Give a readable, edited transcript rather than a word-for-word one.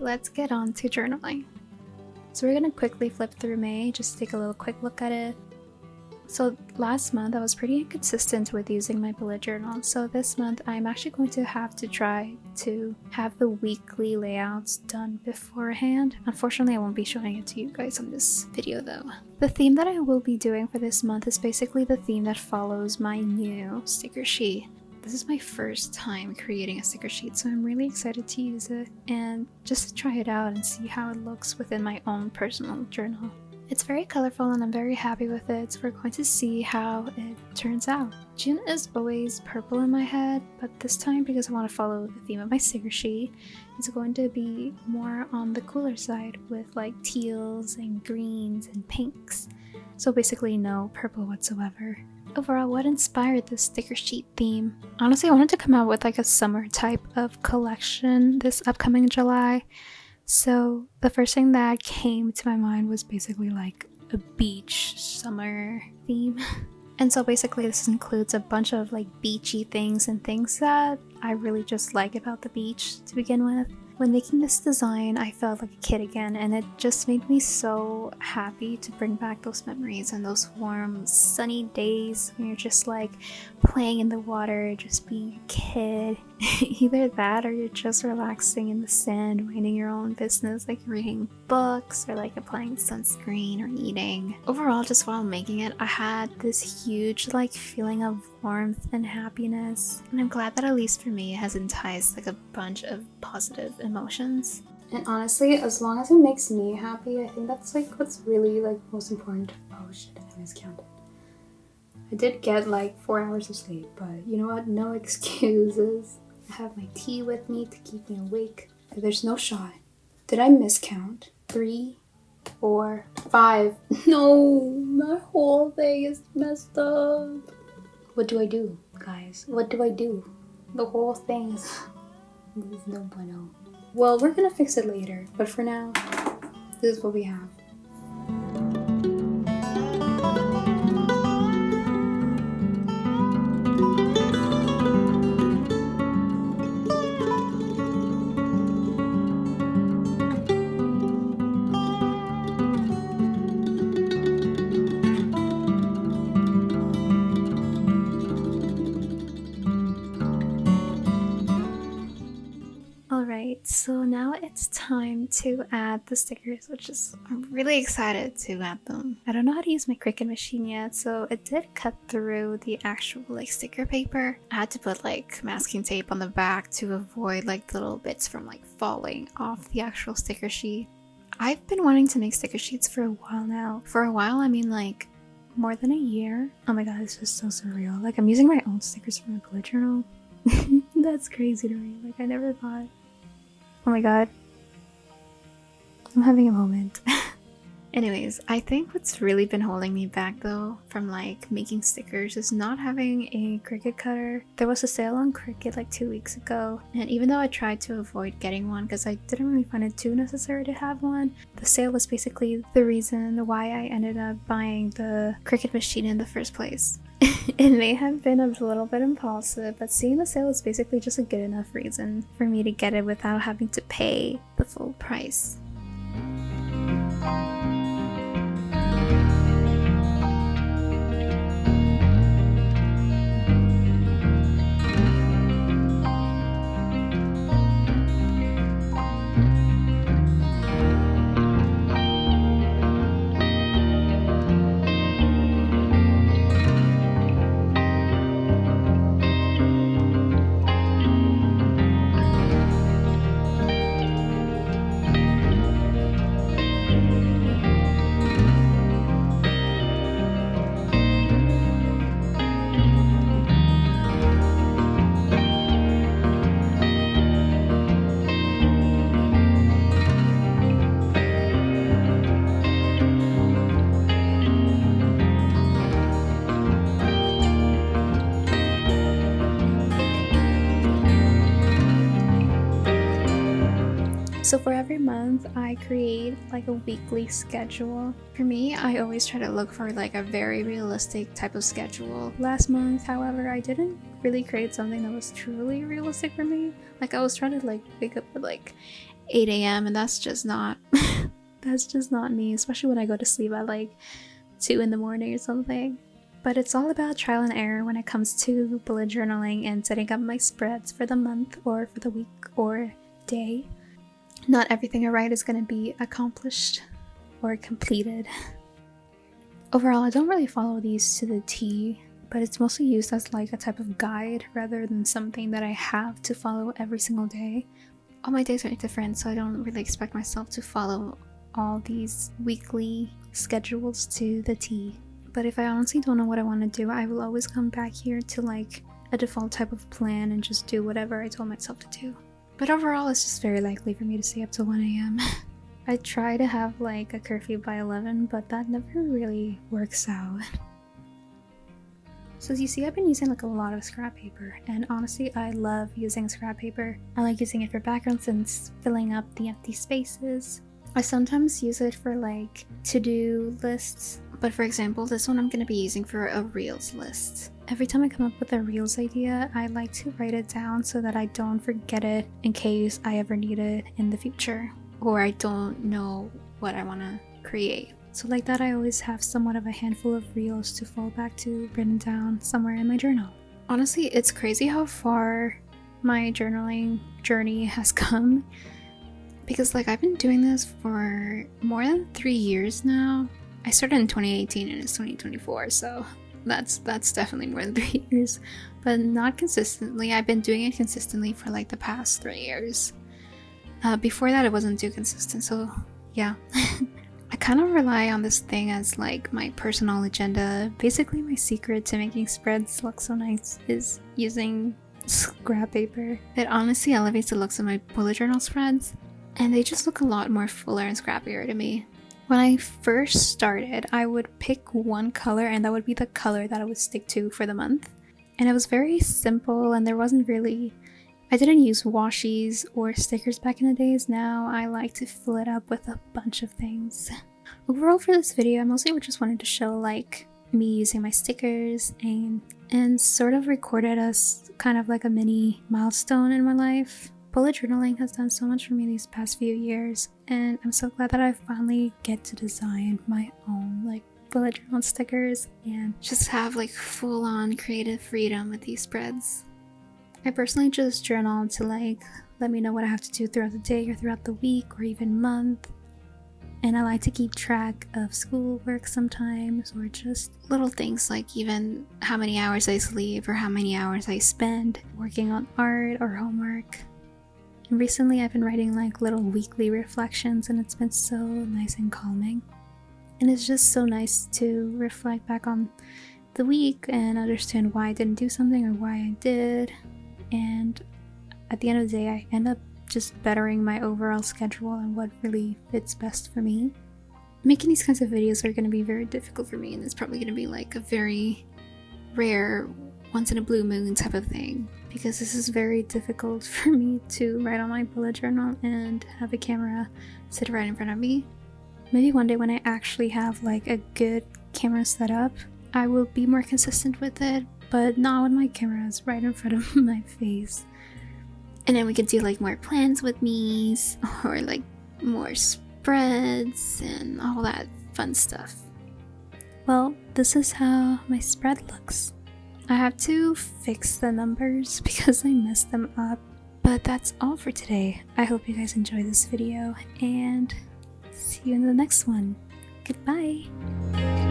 let's get on to journaling. So we're gonna quickly flip through May, just take a little quick look at it. So last month I was pretty inconsistent with using my bullet journal, so this month I'm actually going to have to try to have the weekly layouts done beforehand. Unfortunately, I won't be showing it to you guys on this video though. The theme that I will be doing for this month is basically the theme that follows my new sticker sheet. This is my first time creating a sticker sheet, so I'm really excited to use it and just to try it out and see how it looks within my own personal journal. It's very colorful and I'm very happy with it, so we're going to see how it turns out. June is always purple in my head, but this time, because I want to follow the theme of my sticker sheet, it's going to be more on the cooler side with like teals and greens and pinks. So basically no purple whatsoever. Overall, what inspired this sticker sheet theme? Honestly, I wanted to come out with like a summer type of collection this upcoming July. So the first thing that came to my mind was basically like a beach summer theme. And so basically this includes a bunch of like beachy things and things that I really just like about the beach to begin with. When making this design, I felt like a kid again, and it just made me so happy to bring back those memories and those warm, sunny days when you're just like playing in the water, just being a kid. Either that or you're just relaxing in the sand, minding your own business, like reading books or like applying sunscreen or eating. Overall, just while making it, I had this huge like feeling of warmth and happiness, and I'm glad that at least for me it has enticed like a bunch of positive emotions. And honestly, as long as it makes me happy, I think that's like what's really like most important. Oh shit, I miscounted. I did get like 4 hours of sleep, but you know what? No excuses. I have my tea with me to keep me awake. There's no shot. Did I miscount? 3, 4, 5. No, my whole thing is messed up. What do I do, guys? What do I do? The whole thing is no bueno. Well, we're gonna fix it later, but for now, this is what we have. Alright, so now it's time to add the stickers, which is, I'm really excited to add them. I don't know how to use my Cricut machine yet, so it did cut through the actual like sticker paper. I had to put like masking tape on the back to avoid like little bits from like falling off the actual sticker sheet. I've been wanting to make sticker sheets for a while now. For a while, I mean like more than a year. Oh my god, this is so surreal. Like I'm using my own stickers for my bullet journal. That's crazy to me. Like I never thought. Oh my god. I'm having a moment. Anyways, I think what's really been holding me back though from like making stickers is not having a Cricut cutter. There was a sale on Cricut like 2 weeks ago, and even though I tried to avoid getting one because I didn't really find it too necessary to have one, the sale was basically the reason why I ended up buying the Cricut machine in the first place. It may have been a little bit impulsive, but seeing the sale is basically just a good enough reason for me to get it without having to pay the full price. So for every month, I create like a weekly schedule. For me, I always try to look for like a very realistic type of schedule. Last month, however, I didn't really create something that was truly realistic for me. Like I was trying to like wake up at like 8 a.m. and that's just not that's just not me, especially when I go to sleep at like 2 in the morning or something. But it's all about trial and error when it comes to bullet journaling and setting up my spreads for the month or for the week or day. Not everything I write is going to be accomplished or completed. Overall, I don't really follow these to the T, but it's mostly used as like a type of guide rather than something that I have to follow every single day. All my days are different, so I don't really expect myself to follow all these weekly schedules to the T. But if I honestly don't know what I want to do, I will always come back here to like a default type of plan and just do whatever I told myself to do. But overall, it's just very likely for me to stay up till 1 a.m. I try to have like a curfew by 11, but that never really works out. So as you see, I've been using like a lot of scrap paper, and honestly, I love using scrap paper. I like using it for backgrounds and filling up the empty spaces. I sometimes use it for like to-do lists, but for example, this one I'm going to be using for a Reels list. Every time I come up with a Reels idea, I like to write it down so that I don't forget it in case I ever need it in the future, or I don't know what I want to create. So like that, I always have somewhat of a handful of Reels to fall back to written down somewhere in my journal. Honestly, it's crazy how far my journaling journey has come. Because like I've been doing this for more than 3 years now. I started in 2018 and it's 2024, so that's definitely more than 3 years. But not consistently. I've been doing it consistently for like the past 3 years. Before that, it wasn't too consistent, so yeah. I kind of rely on this thing as like my personal agenda. Basically, my secret to making spreads look so nice is using scrap paper. It honestly elevates the looks of my bullet journal spreads, and they just look a lot more fuller and scrappier to me. When I first started, I would pick one color and that would be the color that I would stick to for the month. And it was very simple, and there wasn't really... I didn't use washies or stickers back in the days. Now I like to fill it up with a bunch of things. Overall for this video, I mostly just wanted to show like me using my stickers and sort of record it as kind of like a mini milestone in my life. Bullet journaling has done so much for me these past few years, and I'm so glad that I finally get to design my own like bullet journal stickers and just have like full-on creative freedom with these spreads. I personally just journal to like let me know what I have to do throughout the day or throughout the week or even month. And I like to keep track of schoolwork sometimes, or just little things like even how many hours I sleep or how many hours I spend working on art or homework. And recently I've been writing like little weekly reflections, and it's been so nice and calming. And it's just so nice to reflect back on the week and understand why I didn't do something or why I did. And at the end of the day, I end up just bettering my overall schedule and what really fits best for me. Making these kinds of videos are going to be very difficult for me, and it's probably going to be like a very rare, once in a blue moon type of thing, because this is very difficult for me to write on my bullet journal and have a camera sit right in front of me. Maybe one day when I actually have like a good camera set up, I will be more consistent with it, but not when my camera is right in front of my face. And then we could do like more plans with me's, or like more spreads and all that fun stuff. Well, this is how my spread looks. I have to fix the numbers because I messed them up. But that's all for today. I hope you guys enjoyed this video, and see you in the next one. Goodbye!